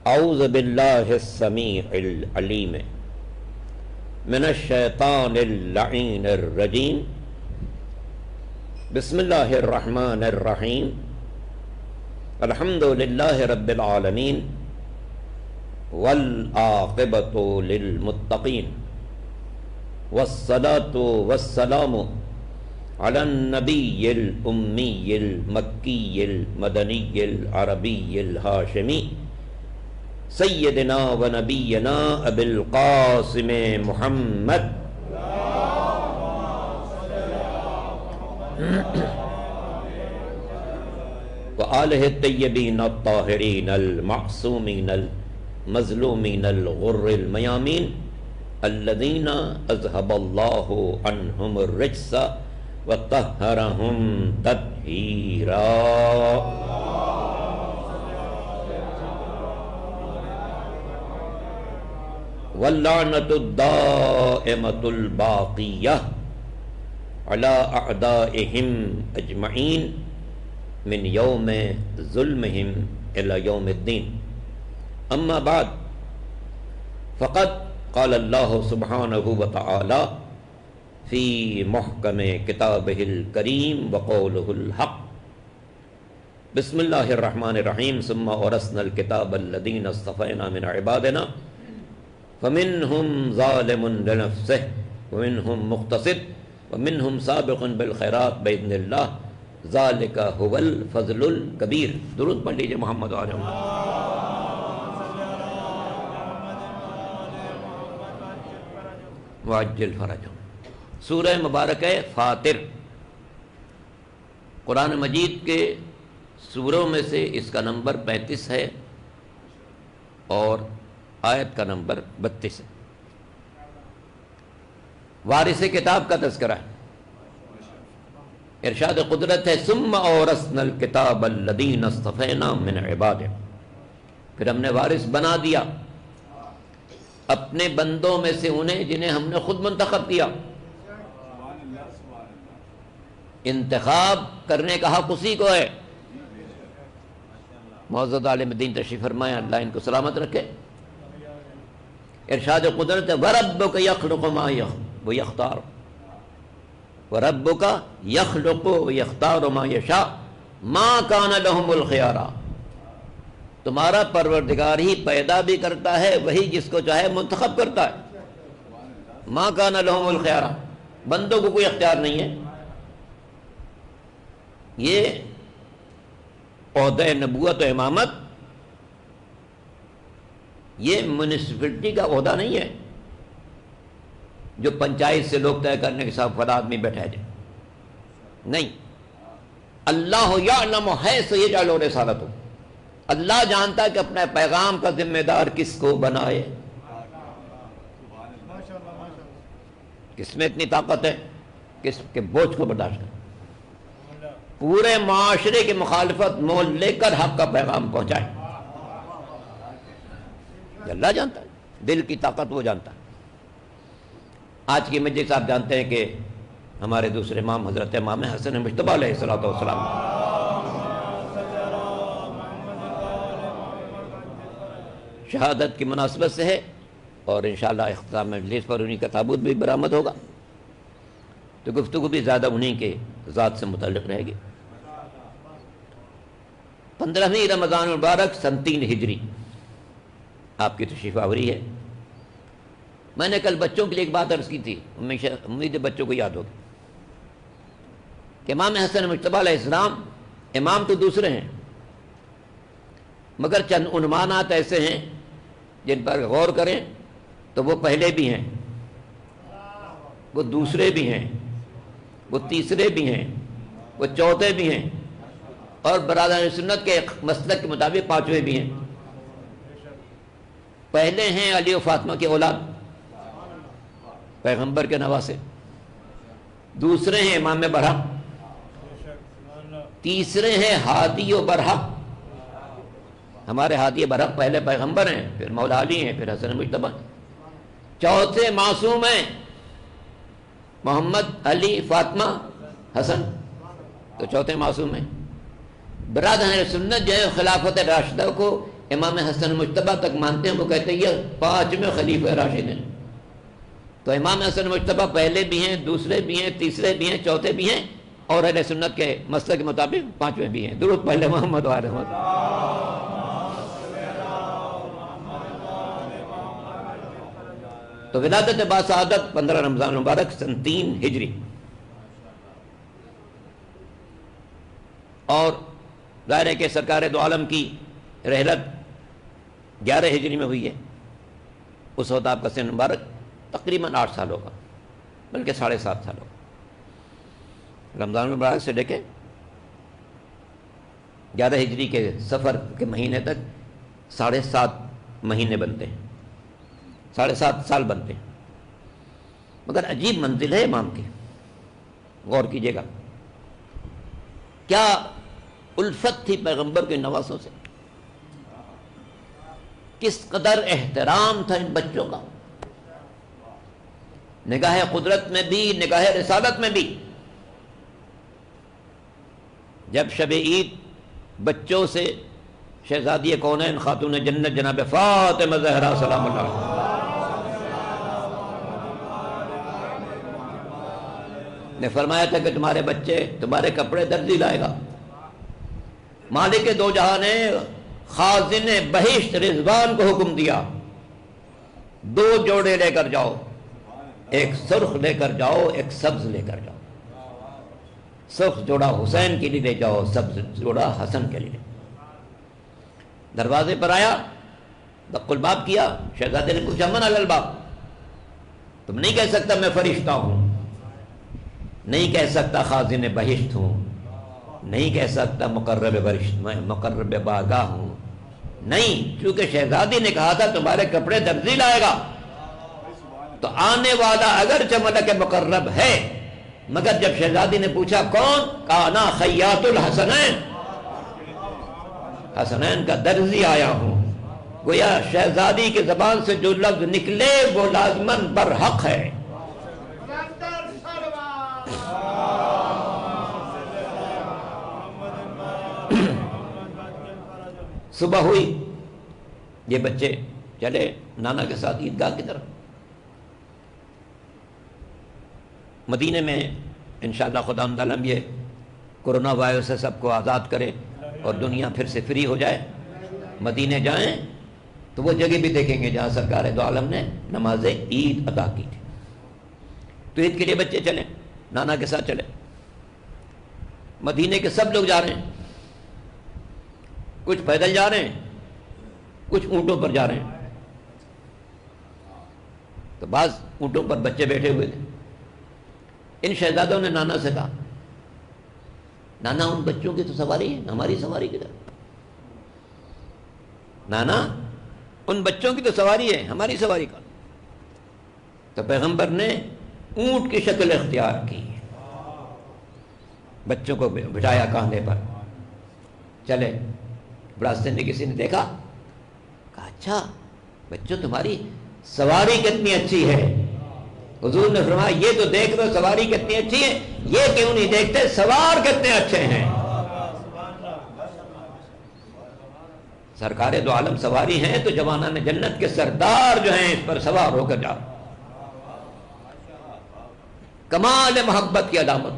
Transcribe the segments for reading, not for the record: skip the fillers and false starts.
اعوذ باللہ السمیع العلیم من الشیطان اللعین الرجیم بسم اللہ الرحمن الرحیم الحمد للہ رب العالمین والعاقبۃ للمتقین والصلاة والسلام علی النبی الامی المکی المدنی العربی الہاشمی سیدنا و نبینا ابی القاسم محمد و آلہ الطیبین الطاہرین المعصومین المظلومین الغر المیامین الذین اذهب اللہ عنہم الرجس وطہرہم تطہیرا. واللعنۃ الدائمۃ الباقیہ علی اعدائہم اجمعین من یوم ظلمہم الی یوم الدین. اما بعد فقد قال اللہ سبحانہ وتعالی فی محکم کتابہ الکریم وقولہ الحق. بسم اللہ الرحمن الرحیم ثم اورثنا الکتاب الذین اصطفینا من عبادنا فمنهم ظالم لنفسه ومنهم مقتصد ومنهم سابق بالخیرات باذن اللہ ذالک هو الفضل الکبیر. درود پڑھ لیجئے محمد علیہ وعجل فرجهم. سورہ مبارک فاطر قرآن مجید کے سوروں میں سے اس کا نمبر 35 ہے اور آیت کا نمبر 32 ہے. وارث کتاب کا تذکرہ ہے. ارشاد قدرت ہے ثم اورثنا الکتاب الذین اصطفینا من عبادنا. پھر ہم نے وارث بنا دیا اپنے بندوں میں سے انہیں جنہیں ہم نے خود منتخب کیا. انتخاب کرنے کا حق اسی کو ہے. معزز عالم دین تشریف فرمائے، اللہ ان کو سلامت رکھے. ارشاد قدرت ہے وَرَبُّكَ يَخْلُقُ مَا وَيَخْتَارُ وَرَبُّكَ يَخْلُقُ وَيَخْتَارُ مَا يَشَاءُ مَا كَانَ لَهُمُ الْخِيَارَةُ. تمہارا پروردگار ہی پیدا بھی کرتا ہے، وہی جس کو چاہے منتخب کرتا ہے. مَا كَانَ لَهُمُ الْخِيَارَةُ. بندوں کو کوئی اختیار نہیں ہے. یہ عہدہ نبوت و امامت یہ میونسپلٹی کا عہدہ نہیں ہے جو پنچایت سے لوگ طے کرنے کے ساتھ فلا آدمی بیٹھا جائے. نہیں، اللہ یعلم حیث یجعل رسالتہ. اللہ جانتا ہے کہ اپنے پیغام کا ذمہ دار کس کو بنائے. کس میں اتنی طاقت ہے کس کے بوجھ کو برداشت کرے. پورے معاشرے کی مخالفت مول لے کر حق کا پیغام پہنچائے. اللہ جانتا ہے، دل کی طاقت وہ جانتا ہے. آج کی مجلس آپ جانتے ہیں کہ ہمارے دوسرے امام حضرت امام حسن مجتبیٰ علیہ السلام شہادت کی مناسبت سے ہے اور انشاءاللہ اختتام مجلس پر انہی کا تابوت بھی برآمد ہوگا، تو گفتگو بھی زیادہ انہی کے ذات سے متعلق رہے گی. 15ویں رمضان المبارک سن 3 ہجری آپ کی تشریف آوری ہے. میں نے کل بچوں کے لیے ایک بات عرض کی تھی، امید ہے بچوں کو یاد ہوگی کہ امام حسن مجتبیٰ علیہ السلام امام تو دوسرے ہیں، مگر چند عنوانات ایسے ہیں جن پر غور کریں تو وہ پہلے بھی ہیں، وہ دوسرے بھی ہیں، وہ تیسرے بھی ہیں، وہ چوتھے بھی ہیں، اور برادران سنت کے مسلک کے مطابق 5ویں بھی ہیں. پہلے ہیں علی و فاطمہ کے اولاد، پیغمبر کے نواسے. دوسرے ہیں امام برحق. تیسرے ہیں ہادی و برحق. ہمارے ہادی برحق پہلے پیغمبر ہیں، پھر مولا علی ہیں، پھر حسن مجتبیٰ. چوتھے معصوم ہیں محمد، علی، فاطمہ، حسن، تو چوتھے معصوم ہیں. برادران سنت جو ہے خلافت راشدہ کو امام حسن مجتبیٰ تک مانتے ہیں، وہ کہتے ہیں یہ 5ویں خلیفہ راشد ہیں۔ تو امام حسن مجتبیٰ پہلے بھی ہیں، دوسرے بھی ہیں، تیسرے بھی ہیں، چوتھے بھی ہیں، اور اہل سنت کے مسئلے کے مطابق 5ویں بھی ہیں۔ درود پڑھ لیں محمد و آل محمد۔ تو ولادت باسعادت 15 رمضان مبارک سن 3 ہجری، اور ظاہر ہے کہ سرکار دو عالم کی رحلت 11 ہجری میں ہوئی ہے۔ اس وقت آپ کا سن مبارک تقریباً 8 سال ہوگا، بلکہ 7.5 سال ہوگا۔ رمضان مبارک سے لے کے 11 ہجری کے سفر کے مہینے تک 7.5 مہینے بنتے ہیں، 7.5 سال بنتے ہیں۔ مگر عجیب منزل ہے امام کی، غور کیجئے گا، کیا الفت تھی پیغمبر کے نواسوں سے، کس قدر احترام تھا ان بچوں کا، نگاہ قدرت میں بھی، نگاہ رسالت میں بھی۔ جب شب عید بچوں سے شہزادی کونین خاتون جنت جناب فاطمہ زہرا سلام اللہ علیہا نے فرمایا تھا کہ تمہارے بچے، تمہارے کپڑے درزی لائے گا، مالک دو جہاں نے خازن بہشت رضوان کو حکم دیا 2 جوڑے لے کر جاؤ، ایک سرخ لے کر جاؤ، ایک سبز لے کر جاؤ۔ سرخ جوڑا حسین کے لیے لے جاؤ، سبز جوڑا حسن کے لیے۔ دروازے پر آیا، دق الباب کیا، شہزادے نے پوچھا من علی الباب، تم نہیں کہہ سکتا میں فرشتہ ہوں، نہیں کہہ سکتا خازن بہشت ہوں، نہیں کہہ سکتا مقرب برشت میں مقرب بارگاہ ہوں، نہیں، چونکہ شہزادی نے کہا تھا تمہارے کپڑے درزی لائے گا، تو آنے والا اگرچہ ملک مقرب ہے، مگر جب شہزادی نے پوچھا کون، کہا انا خیاط الحسنین، حسنین کا درزی آیا ہوں۔ گویا شہزادی کی زبان سے جو لفظ نکلے وہ لازماً برحق ہے۔ صبح ہوئی، یہ بچے چلے نانا کے ساتھ عیدگاہ کی طرف۔ مدینے میں انشاءاللہ خدا تعالیٰ یہ کورونا وائرس سے سب کو آزاد کرے اور دنیا پھر سے فری ہو جائے، مدینے جائیں تو وہ جگہ بھی دیکھیں گے جہاں سرکار دو عالم نے نماز عید ادا کی تھی۔ تو عید کے لیے بچے چلیں، نانا کے ساتھ چلے۔ مدینے کے سب لوگ جا رہے ہیں، کچھ پیدل جا رہے ہیں، کچھ اونٹوں پر جا رہے ہیں۔ تو بعض اونٹوں پر بچے بیٹھے ہوئے تھے۔ ان شہزادوں نے نانا سے کہا نانا ان بچوں کی تو سواری ہے ہماری سواری کی طرح، نانا ان بچوں کی تو سواری ہے ہماری سواری کا۔ تو پیغمبر نے اونٹ کی شکل اختیار کی، بچوں کو بٹھایا کاندھے پر، چلے۔ راستے میں کسی نے دیکھا، کہا اچھا بچوں تمہاری سواری کتنی اچھی ہے۔ حضور نے فرمایا یہ تو دیکھ لو سواری کتنی اچھی ہے، یہ کیوں نہیں دیکھتے سوار کتنے اچھے ہیں۔ سرکار دو عالم سواری ہیں تو جوانان جنت کے سردار جو ہیں اس پر سوار ہو کر جاؤ۔ کمال محبت کی علامت۔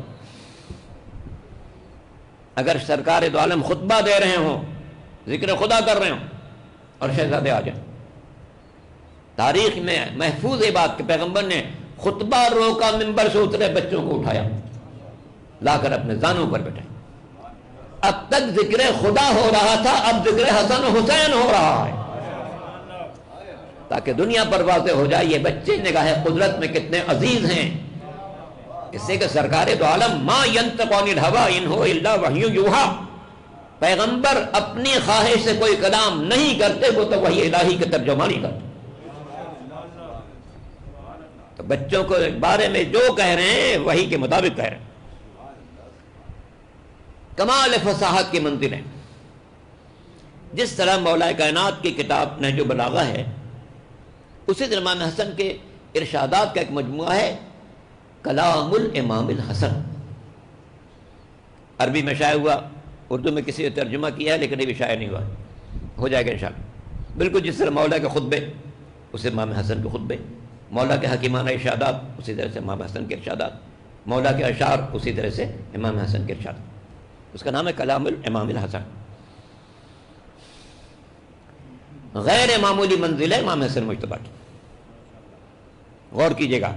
اگر سرکار دو عالم خطبہ دے رہے ہوں، ذکر خدا کر رہے ہوں اور شہزادے آ جائیں، تاریخ میں محفوظ ہے بات کہ پیغمبر نے خطبہ روکا، منبر سے اترے، بچوں کو اٹھایا، لا کر اپنے زانوں پر بیٹھے۔ اب تک ذکر خدا ہو رہا تھا، اب ذکر حسن و حسین ہو رہا ہے، تاکہ دنیا پر واضح ہو جائے یہ بچے نگاہ قدرت میں کتنے عزیز ہیں۔ اس سے کہ سرکار دو عالم ما ینطق عن الہوی ان هو الا وحی یوحی، پیغمبر اپنی خواہش سے کوئی کلام نہیں کرتے، وہ تو وحی الہی کی ترجمانی کرتے۔ تو بچوں کو بارے میں جو کہہ رہے ہیں وحی کے مطابق کہہ رہے ہیں۔ کمال فصاحت کی منزل ہے۔ جس طرح مولا کائنات کی کتاب نہج البلاغہ ہے، اسی طرح امام حسن کے ارشادات کا ایک مجموعہ ہے کلام الامام الحسن، عربی میں شائع ہوا، اردو میں کسی نے ترجمہ کیا ہے لیکن یہ بھی شائع نہیں ہوا، ہو جائے گا انشاءاللہ۔ بالکل جس طرح مولا کے خطبے اسے امام حسن کے خطبے، مولا کے حکیمانہ ارشادات اسی طرح سے امام حسن کے ارشادات، مولا کے اشعار اسی طرح سے امام حسن کے ارشاد. اس کا نام ہے کلام الامام الحسن. غیر معمولی منزل ہے امام حسن مجتبی کی. غور کیجیے گا،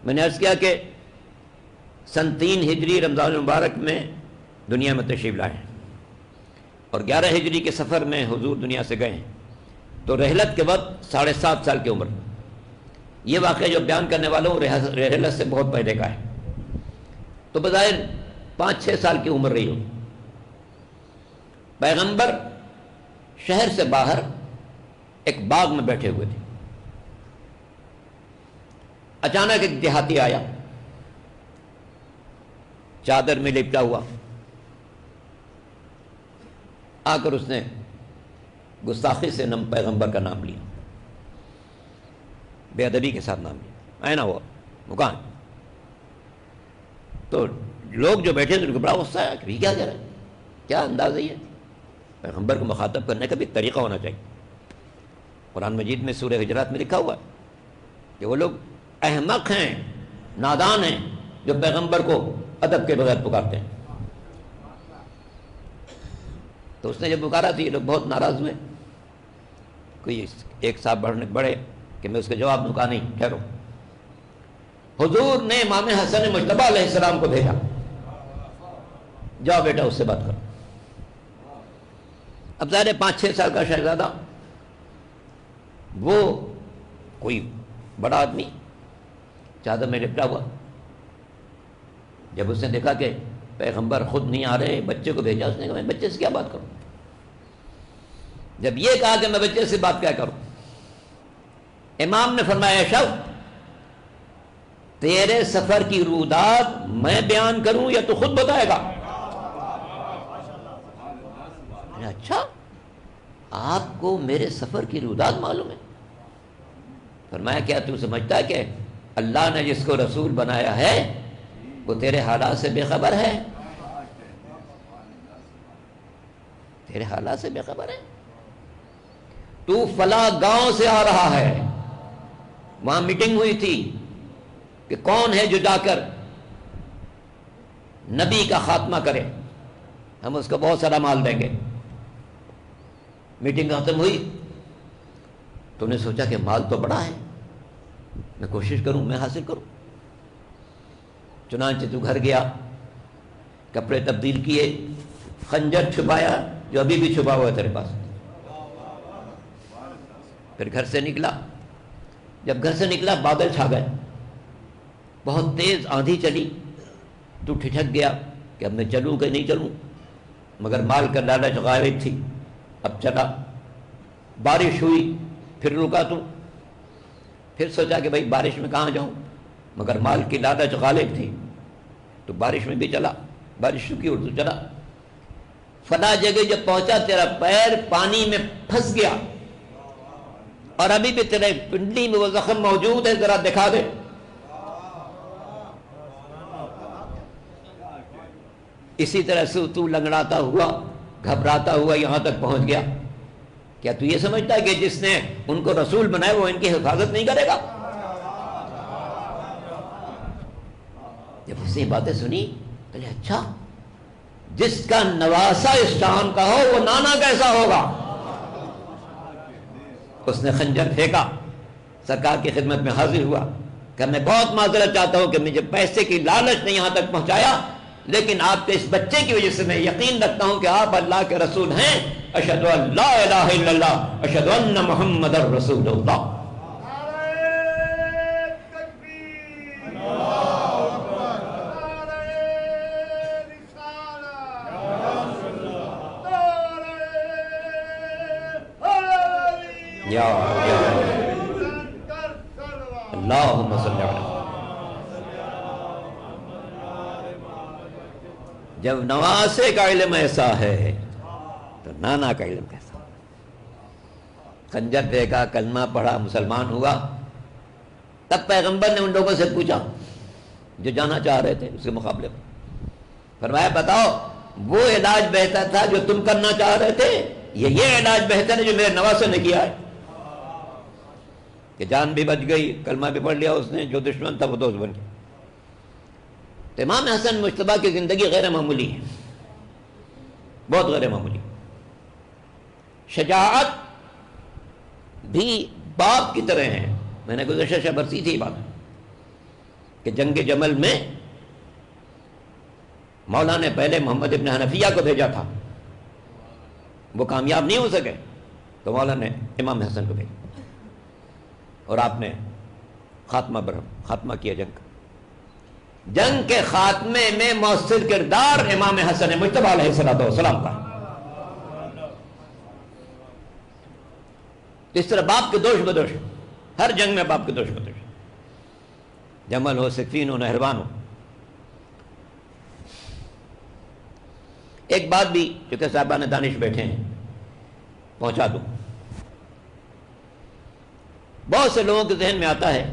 میں نے عرض کیا کہ سن 3 ہجری رمضان المبارک میں دنیا میں تشریف لائے ہیں اور 11 ہجری کے سفر میں حضور دنیا سے گئے ہیں. تو رحلت کے وقت 7.5 سال کی عمر. یہ واقعہ جو بیان کرنے والا ہوں رحلت سے بہت پہلے کا ہے، تو بظاہر 5-6 سال کی عمر رہی ہوگی. پیغمبر شہر سے باہر ایک باغ میں بیٹھے ہوئے تھے. اچانک ایک دیہاتی آیا، چادر میں لپٹا ہوا، آ کر اس نے گستاخی سے پیغمبر کا نام لیا، بے ادبی کے ساتھ نام لیا، آئے نا وہ مکان. تو لوگ جو بیٹھے تھے ان کو بڑا غصہ آیا کہ کیا کہہ رہے ہیں، کیا انداز ہے یہ. پیغمبر کو مخاطب کرنے کا بھی طریقہ ہونا چاہیے. قرآن مجید میں سورہ حجرات میں لکھا ہوا ہے کہ وہ لوگ احمق ہیں، نادان ہیں، جو پیغمبر کو ادب کے بغیر پکارتے ہیں. تو اس نے جب پکارا تو یہ لوگ بہت ناراض ہوئے. کوئی ایک صاحب بڑھے کہ میں اس کے جواب دوں، کہا نہیں ٹھہرو. حضور نے امام حسن مجتبی علیہ السلام کو بھیجا، جاؤ بیٹا اس سے بات کرو. اب ظاہر 5-6 سال کا شہزادہ، وہ کوئی بڑا آدمی چادر میں لپٹا ہوا. جب اس نے دیکھا کہ پیغمبر خود نہیں آ رہے، بچے کو بھیجا، اس نے کہا میں بچے سے کیا بات کروں. جب یہ کہا کہ میں بچے سے بات کیا کروں، امام نے فرمایا شب تیرے سفر کی رودات میں بیان کروں یا تو خود بتائے گا. اچھا آپ کو میرے سفر کی رودات معلوم ہے؟ فرمایا کیا تو سمجھتا ہے کہ اللہ نے جس کو رسول بنایا ہے وہ تیرے حالات سے بے خبر ہے؟ تیرے حالات سے بے خبر ہے؟ تو فلاں گاؤں سے آ رہا ہے، وہاں میٹنگ ہوئی تھی کہ کون ہے جو جا کر نبی کا خاتمہ کرے، ہم اس کو بہت سارا مال دیں گے. میٹنگ ختم ہوئی تو نے سوچا کہ مال تو بڑا ہے، میں کوشش کروں میں حاصل کروں. چنانچہ تو گھر گیا، کپڑے تبدیل کیے، خنجر چھپایا جو ابھی بھی چھپا ہوا ہے تیرے پاس. پھر گھر سے نکلا. جب گھر سے نکلا بادل چھا گئے، بہت تیز آندھی چلی. تو ٹھٹک گیا کہ اب میں چلوں کہ نہیں چلوں، مگر مال کا لالچ غالب تھی. اب چلا، بارش ہوئی، پھر رکا. تو پھر سوچا کہ بھائی بارش میں کہاں جاؤں، مگر مال کی لالچ غالب تھی. تو بارش میں بھی چلا، بارش رکی اور تو چلا. فلاں جگہ جب پہنچا تیرا پیر پانی میں پھنس گیا اور ابھی بھی تیرے پنڈلی میں وہ زخم موجود ہے، ذرا دکھا دے. اسی طرح سے تو لنگڑاتا ہوا گھبراتا ہوا یہاں تک پہنچ گیا. کیا تو یہ سمجھتا ہے کہ جس نے ان کو رسول بنایا وہ ان کی حفاظت نہیں کرے گا؟ جب اس نے باتیں سنی تو اچھا جس کا نواسا اس شام کا ہو وہ نانا کیسا ہوگا. اس نے خنجر پھینکا، سرکار کی خدمت میں حاضر ہوا کہ میں بہت معذرت چاہتا ہوں کہ مجھے پیسے کی لالچ نے یہاں تک پہنچایا، لیکن آپ کے اس بچے کی وجہ سے میں یقین رکھتا ہوں کہ آپ اللہ کے رسول ہیں. اشہدو ان لا الہ الا اللہ اشہدو ان محمد رسول اللہ. اللہم صلی اللہ علیہ. جب نواسے کا علم ایسا ہے تو نانا کا علم کیسا؟ خنجر پھینکا، کلمہ پڑھا، مسلمان ہوا. تب پیغمبر نے ان لوگوں سے پوچھا جو جانا چاہ رہے تھے اس کے مقابلے میں. فرمایا بتاؤ وہ علاج بہتر تھا جو تم کرنا چاہ رہے تھے یہ علاج بہتر ہے جو میرے نواسے نے کیا ہے کہ جان بھی بچ گئی، کلمہ بھی پڑھ لیا اس نے، جو دشمن تھا وہ دوست بن گیا۔ تو امام حسن مجتبیٰ کی زندگی غیر معمولی ہے، بہت غیر معمولی۔ شجاعت بھی باپ کی طرح ہے۔ میں نے گزشتہ شب برسی تھی بات کہ جنگ جمل میں مولا نے پہلے محمد ابن حنفیہ کو بھیجا تھا، وہ کامیاب نہیں ہو سکے تو مولا نے امام حسن کو بھیجا اور آپ نے خاتمہ کیا جنگ کا۔ جنگ کے خاتمے میں مؤثر کردار امام حسن مجتبیٰ علیہ السلام کا۔ اس طرح باپ کے دوش بدوش، ہر جنگ میں باپ کے دوش بدوش، جمل ہو، صفین ہو، نہروان ہو۔ ایک بات بھی چونکہ صاحبان دانش بیٹھے ہیں پہنچا دوں، بہت سے لوگوں کے ذہن میں آتا ہے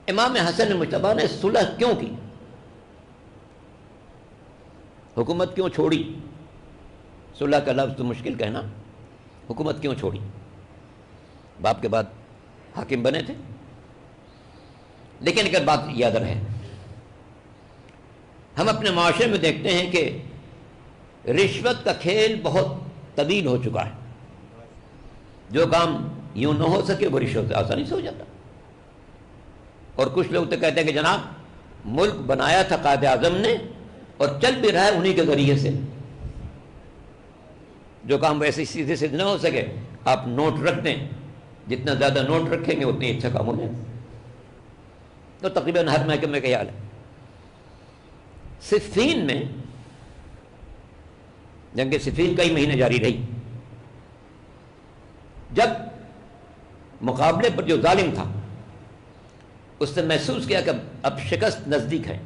امام حسن مجتبیٰ نے صلح کیوں کی، حکومت کیوں چھوڑی؟ صلح کا لفظ تو مشکل کہنا، حکومت کیوں چھوڑی؟ باپ کے بعد حاکم بنے تھے، لیکن اگر بات یاد رہے، ہم اپنے معاشرے میں دیکھتے ہیں کہ رشوت کا کھیل بہت طویل ہو چکا ہے۔ جو کام یوں نہ ہو سکے وہ رشوت سے آسانی سے ہو جاتا، اور کچھ لوگ تو کہتے ہیں کہ جناب ملک بنایا تھا قائد اعظم نے اور چل بھی رہا ہے انہی کے ذریعے سے، جو کام ویسے سیدھے سیدھے نہ ہو سکے آپ نوٹ رکھ دیں، جتنا زیادہ نوٹ رکھیں گے اتنی اچھا کام ہو جائے۔ تو تقریباً ہر محکمے کا حال ہے۔ صفین میں جنگ صفین کئی مہینے جاری رہی، جب مقابلے پر جو ظالم تھا اس نے محسوس کیا کہ اب شکست نزدیک ہے،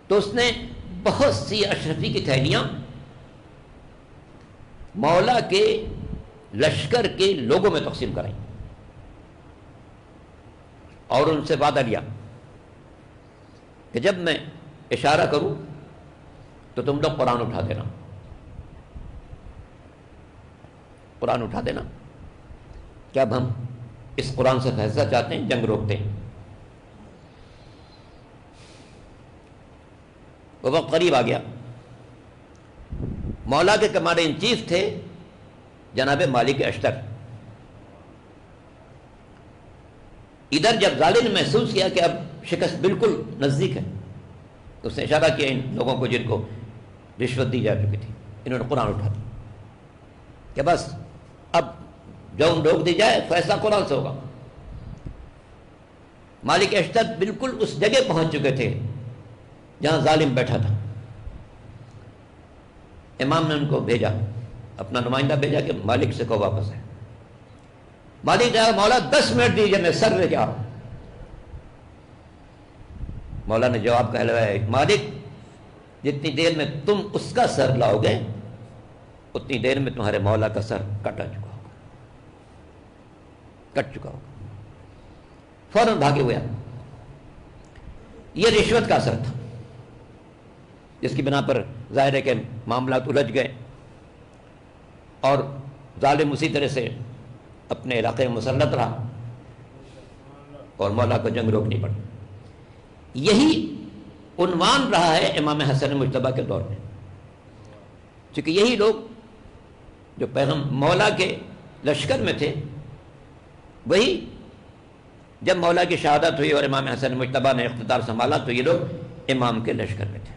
تو اس نے بہت سی اشرفی کی تھیلیاں مولا کے لشکر کے لوگوں میں تقسیم کرائیں اور ان سے وعدہ لیا کہ جب میں اشارہ کروں تو تم لوگ قرآن اٹھا دینا، قرآن اٹھا دینا کہ اب ہم اس قرآن سے فیصلہ چاہتے ہیں، جنگ روکتے ہیں۔ وہ وقت قریب آ گیا۔ مولا کے کمانڈر ان چیف تھے جناب مالک اشتر۔ ادھر جب ظالم نے محسوس کیا کہ اب شکست بالکل نزدیک ہے، تو اس نے اشارہ کیا ان لوگوں کو جن کو رشوت دی جا چکی تھی، انہوں نے قرآن اٹھا دیا کہ بس اب جنگ روک دی جائے، فیصلہ قرآن سے ہوگا۔ مالک اشتر بالکل اس جگہ پہنچ چکے تھے جہاں ظالم بیٹھا تھا۔ امام نے ان کو بھیجا، اپنا نمائندہ بھیجا کہ مالک سے کہو واپس ہے۔ مالک نے کہا مولا 10 منٹ دیجیے میں سر لے کے آ رہا ہوں۔ مولا نے جواب کہلوایا مالک جتنی دیر میں تم اس کا سر لاؤ گے اتنی دیر میں تمہارے مولا کا سر کٹ چکا ہوگا۔ فوراً بھاگے ہوئے۔ یہ رشوت کا اثر تھا جس کی بنا پر ظاہر ہے کہ معاملات الجھ گئے اور ظالم اسی طرح سے اپنے علاقے میں مسلط رہا اور مولا کو جنگ روکنی پڑی۔ یہی عنوان رہا ہے امام حسن مجتبیٰ کے دور میں، چونکہ یہی لوگ جو مولا کے لشکر میں تھے، وہی جب مولا کی شہادت ہوئی اور امام حسن مجتبیٰ نے اقتدار سنبھالا تو یہ لوگ امام کے لشکر میں تھے۔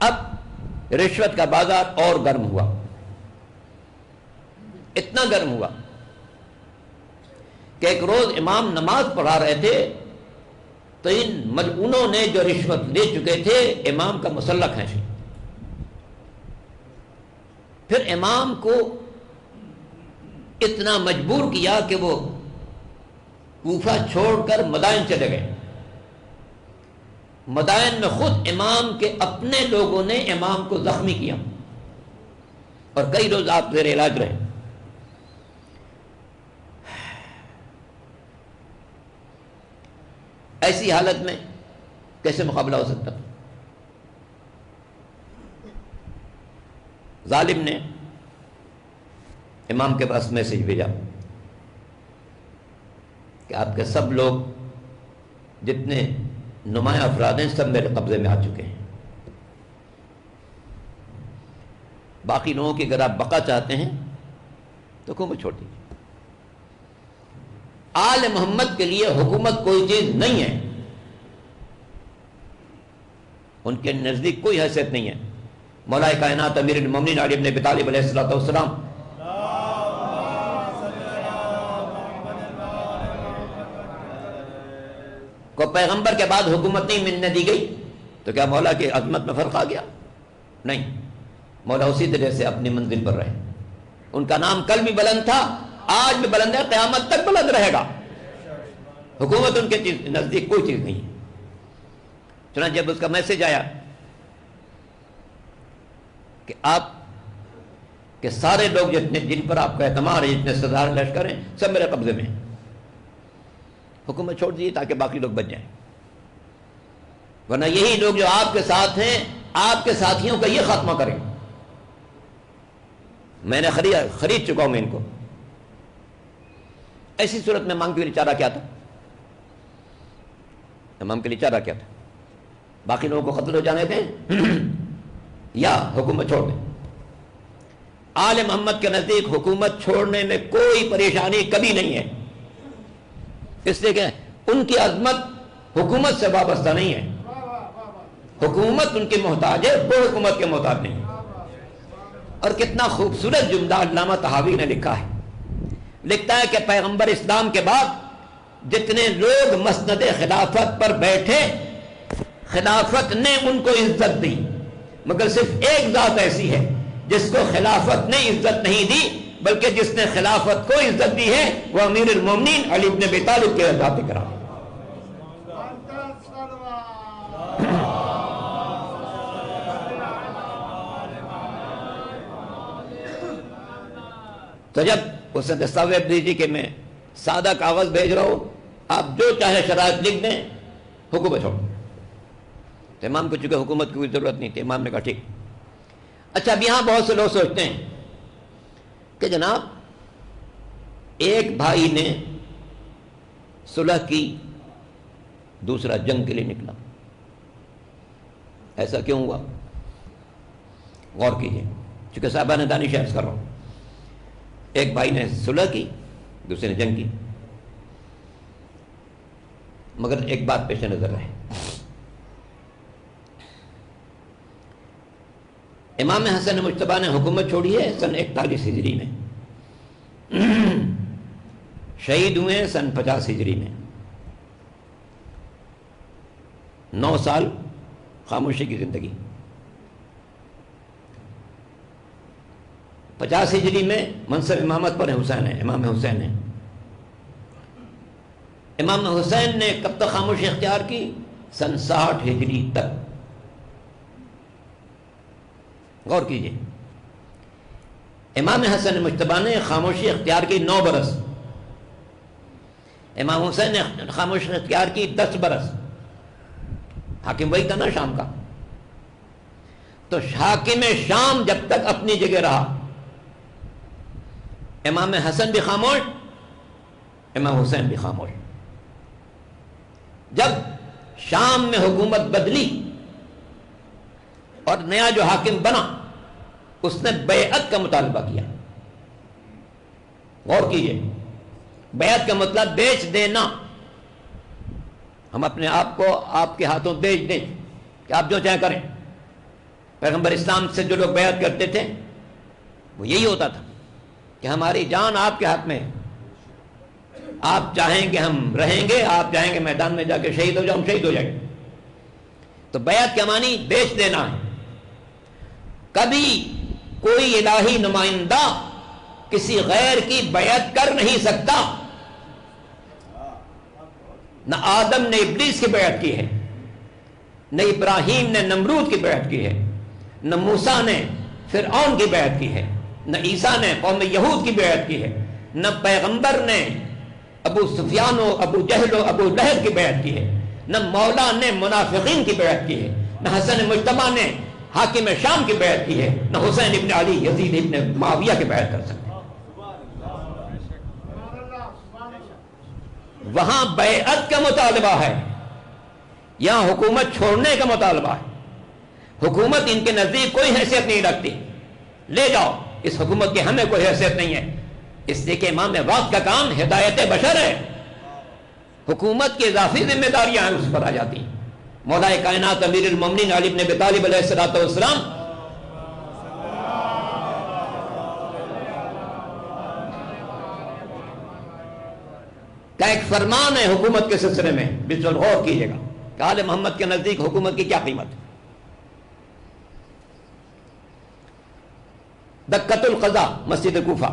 اب رشوت کا بازار اور گرم ہوا، اتنا گرم ہوا کہ ایک روز امام نماز پڑھا رہے تھے تو ان ملعونوں نے جو رشوت لے چکے تھے امام کا مسلح کھینچ لیا۔ پھر امام کو اتنا مجبور کیا کہ وہ کوفہ چھوڑ کر مدائن چلے گئے۔ مدائن میں خود امام کے اپنے لوگوں نے امام کو زخمی کیا اور کئی روز آپ زیر علاج رہے۔ ایسی حالت میں کیسے مقابلہ ہو سکتا؟ ظالم نے امام کے پاس میسج بھیجا کہ آپ کے سب لوگ جتنے نمایاں افراد ہیں سب میرے قبضے میں آ چکے ہیں، باقی لوگوں کی اگر آپ بقا چاہتے ہیں تو حکومت چھوڑ دیجیے۔ آل محمد کے لیے حکومت کوئی چیز نہیں ہے، ان کے نزدیک کوئی حیثیت نہیں ہے۔ مولا کائنات امیر المومنین علی بن ابی طالب علیہ الصلوۃ والسلام کو پیغمبر کے بعد حکومت نہیں ملنے دی گئی تو کیا مولا کی عظمت میں فرق آ گیا؟ نہیں، مولا اسی طرح سے اپنی منزل پر رہے۔ ان کا نام کل بھی بلند تھا، آج بھی بلند ہے، قیامت تک بلند رہے گا۔ حکومت ان کے نزدیک کوئی چیز نہیں ہے۔ چنانچہ جب اس کا میسج آیا کہ آپ کے سارے لوگ جن پر آپ کا اعتماد ہے، جتنے سردار لشکر ہیں، سب میرے قبضے میں ہیں، حکومت چھوڑ دیجیے تاکہ باقی لوگ بچ جائیں، ورنہ یہی لوگ جو آپ کے ساتھ ہیں آپ کے ساتھیوں کا یہ خاتمہ کریں۔ میں نے خرید چکا ہوں میں ان کو۔ ایسی صورت میں امام کے لیے چارہ کیا تھا؟ امام کے لیے چارہ کیا تھا؟ باقی لوگوں کو قتل ہو جانے دیں یا حکومت چھوڑ دیں؟ آل محمد کے نزدیک حکومت چھوڑنے میں کوئی پریشانی کبھی نہیں ہے، اس لیے کہ ان کی عظمت حکومت سے وابستہ نہیں ہے، حکومت ان کی محتاج ہے، وہ حکومت کے محتاج نہیں ہے۔ اور کتنا خوبصورت جملہ علامہ طحاوی نے لکھا ہے، لکھتا ہے کہ پیغمبر اسلام کے بعد جتنے لوگ مسند خلافت پر بیٹھے، خلافت نے ان کو عزت دی، مگر صرف ایک ذات ایسی ہے جس کو خلافت نے عزت نہیں دی، بلکہ جس نے خلافت کو عزت دی ہے وہ امیر المومنین علی بن ابی طالب کے ذات کرام۔ تو جب اس نے دستاویز دیجیے کہ میں سادہ کاغذ بھیج رہا ہوں، آپ جو چاہے شرائط لکھ دیں، حکومت چھوڑ۔ تو امام کو چونکہ حکومت کی کوئی ضرورت نہیں تھی، امام نے کہا ٹھیک۔ اچھا، اب یہاں بہت سے لوگ سوچتے ہیں کہ جناب ایک بھائی نے صلح کی، دوسرا جنگ کے لیے نکلا، ایسا کیوں ہوا؟ غور کیجیے، چونکہ صاحبان دانش عرض کر رہا ہوں، ایک بھائی نے صلح کی، دوسرے نے جنگ کی، مگر ایک بات پیش نظر رہے، امام حسن مجتبیٰ نے حکومت چھوڑی ہے سن 41 ہجری میں، شہید ہوئے سن 50 ہجری میں، 9 سال خاموشی کی زندگی۔ 50 ہجری میں منصب امامت پر حسین ہے، امام حسین ہے۔ امام حسین نے کب تک خاموشی اختیار کی؟ سن 60 ہجری تک۔ غور کیجئے، امام حسن مجتبیٰ نے خاموشی اختیار کی 9 برس، امام حسین نے خاموشی اختیار کی 10 برس۔ حاکم وہی تھا نا شام کا، تو حاکم شام جب تک اپنی جگہ رہا، امام حسن بھی خاموش، امام حسین بھی خاموش۔ جب شام میں حکومت بدلی اور نیا جو حاکم بنا اس نے بیعت کا مطالبہ کیا۔ غور کیجئے، بیعت کا مطلب بیچ دینا، ہم اپنے آپ کو آپ کے ہاتھوں بیچ دیں کہ آپ جو چاہیں کریں۔ پیغمبر اسلام سے جو لوگ بیعت کرتے تھے وہ یہی ہوتا تھا کہ ہماری جان آپ کے ہاتھ میں ہے، آپ چاہیں گے ہم رہیں گے، آپ چاہیں گے میدان میں جا کے شہید ہو جاؤ، ہم شہید ہو جائیں گے۔ تو بیعت کا معنی بیچ دینا ہے۔ کبھی کوئی الہی نمائندہ کسی غیر کی بیعت کر نہیں سکتا۔ نہ آدم نے ابلیس کی بیعت کی ہے، نہ ابراہیم نے نمرود کی بیعت کی ہے، نہ موسیٰ نے فرعون کی بیعت کی ہے، نہ عیسیٰ نے قوم یہود کی بیعت کی ہے، نہ پیغمبر نے ابو سفیان و ابو جہل و ابو لہب کی بیعت کی ہے، نہ مولا نے منافقین کی بیعت کی ہے، نہ حسن مجتبیٰ نے حاکم شام کی بیعت کی ہے، نہ حسین ابن علی یزید ابن معاویہ کی بیعت کر سکتے۔ وہاں بیعت کا مطالبہ ہے، یہاں حکومت چھوڑنے کا مطالبہ ہے۔ حکومت ان کے نزدیک کوئی حیثیت نہیں رکھتی، لے جاؤ، اس حکومت کی ہمیں کوئی حیثیت نہیں ہے، اس لیے کہ امام وقت کا کام ہدایت بشر ہے، حکومت کی اضافی ذمہ داریاں ہیں اس پر آ جاتی ہیں۔ مولا کائنات امیر المومنین علی بن ابی طالب علیہ السلام کا ایک فرمان ہے حکومت کے سلسلے میں، بالکل غور کیجیے گا کہ آل محمد کے نزدیک حکومت کی کیا قیمت ہے۔ دکۃ القضاء مسجد کوفہ،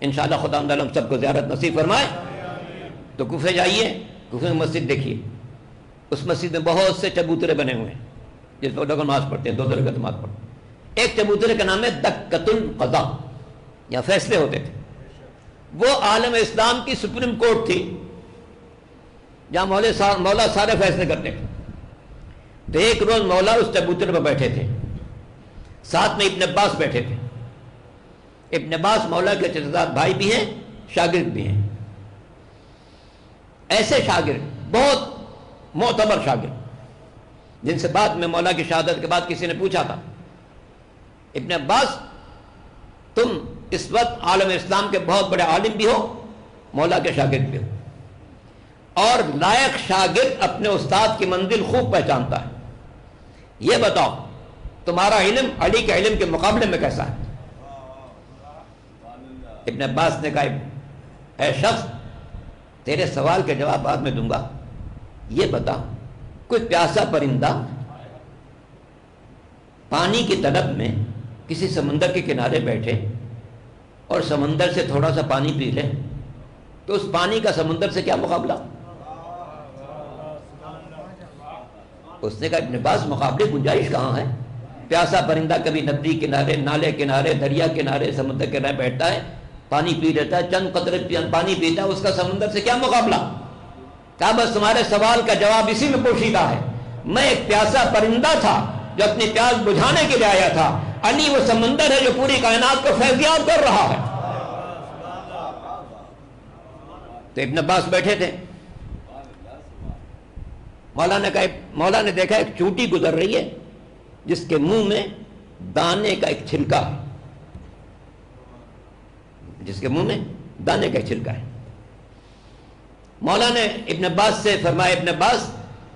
انشاءاللہ خدا ہم سب کو زیارت نصیب فرمائے، تو کوفے جائیے، کوفے میں مسجد دیکھیے، اس مسجد میں بہت سے چبوترے بنے ہوئے ہیں جس پر لوگ نماز پڑھتے ہیں، 2 رکعت نماز پڑھتے ہیں۔ ایک چبوترے کا نام ہے دکۃ القضاء، یہاں فیصلے ہوتے تھے، وہ عالم اسلام کی سپریم کورٹ تھی جہاں مولا سارے فیصلے کرتے تھے۔ تو ایک روز مولا اس چبوترے پر بیٹھے تھے، ساتھ میں ابن عباس بیٹھے تھے۔ ابن عباس مولا کے چچزاد بھائی بھی ہیں، شاگرد بھی ہیں، ایسے شاگرد، بہت معتبر شاگرد، جن سے بعد میں مولا کی شہادت کے بعد کسی نے پوچھا تھا، ابن عباس تم اس وقت عالم اسلام کے بہت بڑے عالم بھی ہو، مولا کے شاگرد بھی ہو، اور لائق شاگرد اپنے استاد کی منزل خوب پہچانتا ہے، یہ بتاؤ تمہارا علم علی کے علم کے مقابلے میں کیسا ہے؟ ابن عباس نے کہا اے شخص، تیرے سوال کے جواب بعد میں دوں گا، یہ بتا کوئی پیاسا پرندہ پانی کی طلب میں کسی سمندر کے کنارے بیٹھے اور سمندر سے تھوڑا سا پانی پی لے تو اس پانی کا سمندر سے کیا مقابلہ؟ اس نے کہا ابن عباس مقابلے گنجائش کہاں ہے؟ پیاسا پرندہ کبھی ندی کنارے، نالے کنارے، دریا کنارے، سمندر کنارے بیٹھتا ہے، پانی پی لیتا ہے، چند قطرے پانی پیتا ہے، اس کا سمندر سے کیا مقابلہ؟ کہا بس تمہارے سوال کا جواب اسی میں پوشیدہ ہے، میں ایک پیاسا پرندہ تھا جو اپنی پیاس بجھانے کے لیے آیا تھا، علی وہ سمندر ہے جو پوری کائنات کو فیضیاب کر رہا ہے۔ تو ابن عباس بیٹھے تھے، مولا نے دیکھا ایک چونٹی گزر رہی ہے جس کے منہ میں دانے کا ایک چھلکا ہے، جس کے منہ میں دانے کا ایک چھلکا ہے۔ مولا نے ابن عباس سے فرمایا ابن عباس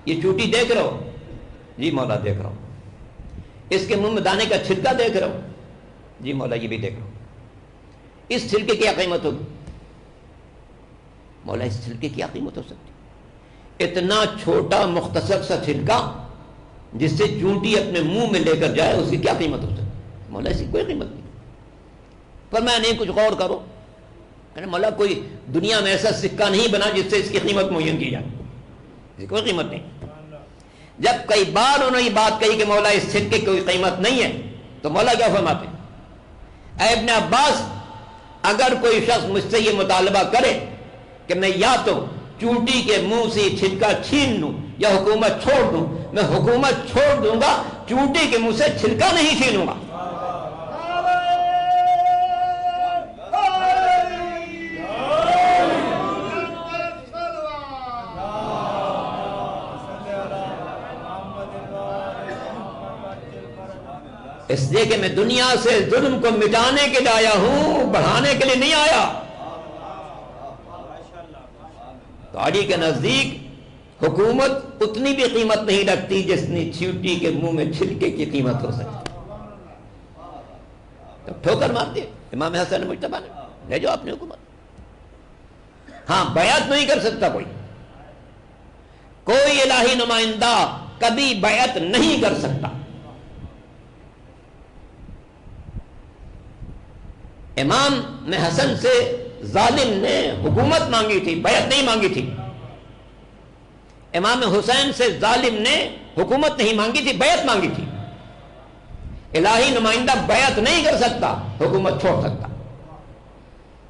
یہ چونٹی دیکھ رہا ہو؟ جی مولا دیکھ رہا ہوں۔ اس کے منہ میں دانے کا چھلکا دیکھ رہا ہوں؟ جی مولا یہ بھی دیکھ رہا ہوں۔ اس چھلکے کی کیا قیمت ہوگی؟ مولا اس چھلکے کی کیا قیمت ہو سکتی؟ اتنا چھوٹا مختصر سا چھلکا جس سے چونٹی اپنے منہ میں لے کر جائے، اس کی کیا قیمت ہو سکتی؟ مولا اس کی کوئی قیمت نہیں۔ پر میں نہیں کچھ غور کرو، مولا کوئی دنیا میں ایسا سکہ نہیں بنا جس سے اس کی قیمت معین کی جائے، اس کی کوئی قیمت نہیں۔ جب کئی بار انہوں نے یہ بات کہی کہ مولا اس سکے کی کوئی قیمت نہیں ہے، تو مولا کیا فرماتے ہیں؟ اے ابن عباس، اگر کوئی شخص مجھ سے یہ مطالبہ کرے کہ میں یا تو چونٹی کے منہ سے چھلکا چھین لوں یا حکومت چھوڑ دوں، میں حکومت چھوڑ دوں گا، چونٹی کے منہ سے چھلکا نہیں چھینوں گا۔ اس لیے کہ میں دنیا سے ظلم کو مٹانے کے لیے آیا ہوں، بڑھانے کے لیے نہیں آیا۔ تو علی کے نزدیک حکومت اتنی بھی قیمت نہیں رکھتی جتنی چونٹی کے منہ میں چھلکے کی قیمت ہو سکتی۔ تو ٹھوکر مار دیا امام حسن مجتبیٰ نے، لے جاؤ اپنی حکومت۔ ہاں بیعت نہیں کر سکتا کوئی الہی نمائندہ کبھی بیعت نہیں کر سکتا۔ امام حسن سے ظالم نے حکومت مانگی تھی، بیعت نہیں مانگی تھی۔ امام حسین سے ظالم نے حکومت نہیں مانگی تھی، بیعت مانگی تھی۔ الہی نمائندہ بیعت نہیں کر سکتا، حکومت چھوڑ سکتا۔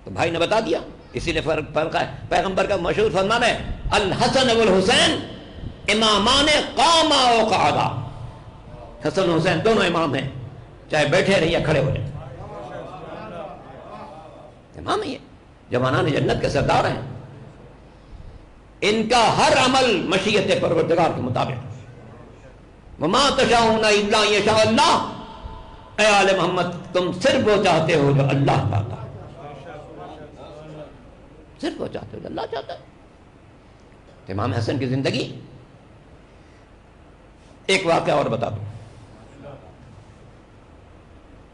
تو بھائی نے بتا دیا، اسی لیے فرق ہے۔ پیغمبر کا مشہور فرمان ہے الحسن والحسین امامان قاما و قعدا، حسن حسین دونوں امام ہیں، چاہے بیٹھے رہیں یا کھڑے ہو جائیں، امام ہی ہے، جوانان جنت کے سردار ہیں، ان کا ہر عمل مشیت پروردگار کے مطابق، وما تشاءون الا ان یشاء اللہ، اے آل محمد تم صرف وہ چاہتے ہو جو اللہ چاہتا ہے، صرف وہ چاہتے ہو جو اللہ چاہتا ہے۔ امام حسن کی زندگی، ایک واقعہ اور بتا دوں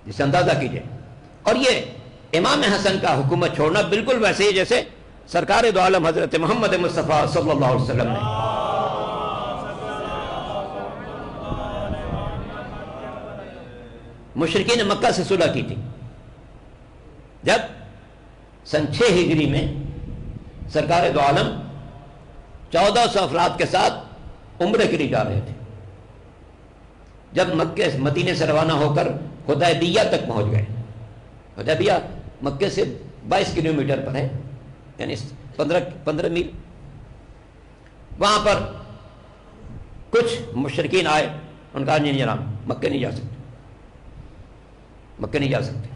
جسے اندازہ کیجئے، اور یہ امام حسن کا حکومت چھوڑنا بالکل ویسے ہی جیسے سرکار دو عالم حضرت محمد مصطفیٰ صلی اللہ علیہ وسلم نے مشرکین مکہ سے صلح کی تھی۔ جب سن 6 ہجری میں سرکار دو عالم 1400 افراد کے ساتھ عمرے کے لیے جا رہے تھے، جب مکے مدینے سے روانہ ہو کر حدیبیہ تک پہنچ گئے، حدیبیہ مکے سے 22 کلومیٹر پر ہے، یعنی 15 میل، وہاں پر کچھ مشرکین آئے، ان کا نہیں جناب مکے نہیں جا سکتے، مکے نہیں جا سکتے،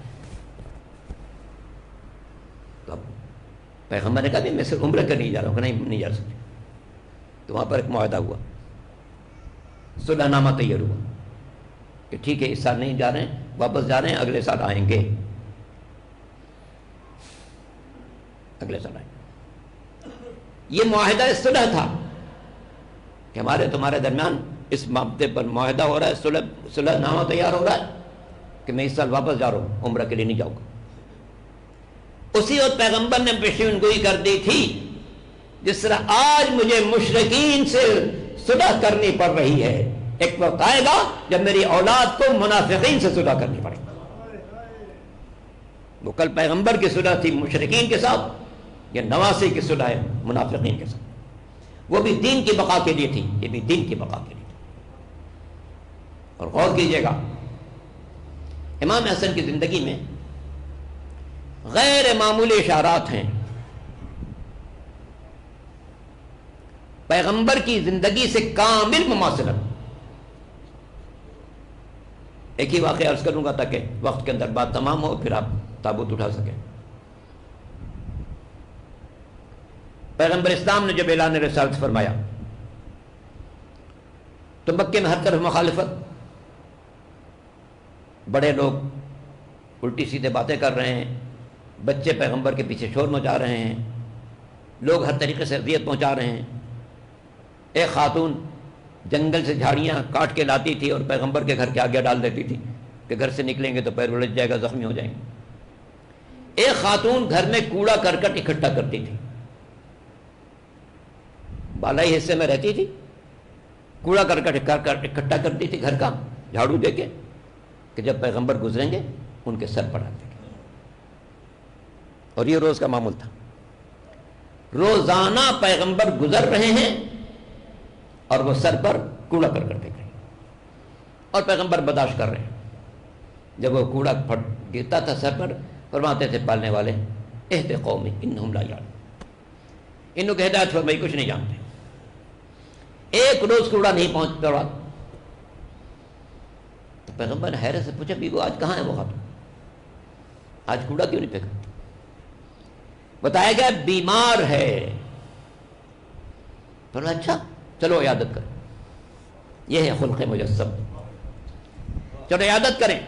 تو اب پیغمبر نے کہا میں صرف عمرہ کرنے جا رہا ہوں، کہ نہیں جا سکتے، تو وہاں پر ایک معاہدہ ہوا، صلح نامہ تیار ہوا کہ ٹھیک ہے اس سال نہیں جا رہے ہیں، واپس جا رہے ہیں، اگلے سال آئیں گے، اگلے سال آئیں گے۔ یہ معاہدہ صلح تھا کہ ہمارے تمہارے درمیان اس معاملے پر معاہدہ ہو رہا ہے، صلح نامہ تیار ہو رہا ہے کہ میں اس سال واپس جا رہا ہوں، عمرہ کے لیے نہیں جاؤں گا۔ اسی وقت پیغمبر نے پیشین گوئی کر دی تھی، جس طرح آج مجھے مشرکین سے صلح کرنی پڑ رہی ہے، ایک وقت آئے گا جب میری اولاد کو منافقین سے صلح کرنی پڑے گی۔ وہ کل پیغمبر کی صلح تھی مشرکین کے ساتھ، یہ نواسی کی صلح ہے منافقین کے ساتھ، وہ بھی دین کی بقا کے لیے تھی، یہ بھی دین کی بقا کے لیے تھی۔ اور غور کیجئے گا امام حسن کی زندگی میں غیر معمولی اشارات ہیں، پیغمبر کی زندگی سے کامل مماثلت۔ ایک ہی واقعہ عرض کروں گا تاکہ وقت کے اندر بات تمام ہو، پھر آپ تابوت اٹھا سکیں۔ پیغمبر اسلام نے جب اعلان رسالت فرمایا تو مکے میں ہر طرف مخالفت، بڑے لوگ الٹی سیدھے باتیں کر رہے ہیں، بچے پیغمبر کے پیچھے شور مچا رہے ہیں، لوگ ہر طریقے سے اذیت پہنچا رہے ہیں۔ ایک خاتون جنگل سے جھاڑیاں کاٹ کے لاتی تھی اور پیغمبر کے گھر کے آگے ڈال دیتی تھی کہ گھر سے نکلیں گے تو پیر الجھ جائے گا، زخمی ہو جائیں گے۔ ایک خاتون گھر میں کوڑا کرکٹ اکٹھا کرتی تھی، بالائی حصے میں رہتی تھی، کوڑا کرکٹ اکٹھا کرتی تھی گھر کا جھاڑو دے کے کہ جب پیغمبر گزریں گے ان کے سر پر آتے گے، اور یہ روز کا معمول تھا۔ روزانہ پیغمبر گزر رہے ہیں اور وہ سر پر کوڑا کرکٹ دیکھ رہے ہیں، اور پیغمبر برداشت کر رہے ہیں۔ جب وہ کوڑا گرتا تھا سر پر، فرماتے تھے پالنے والے اہد قومی انہم لا یعلمون، انہوں کہ ہدایت فرمائی کچھ نہیں جانتے۔ ایک روز کوڑا نہیں پہنچ پڑا تو پیغمبر نے حیرت سے پوچھا بھی وہ آج کہاں ہے وہ خاتون، آج کوڑا کیوں نہیں پھینکا؟ بتایا گیا بیمار ہے۔ فرمایا اچھا چلو عیادت کریں، یہ ہے خلق مجسم، چلو عیادت کریں۔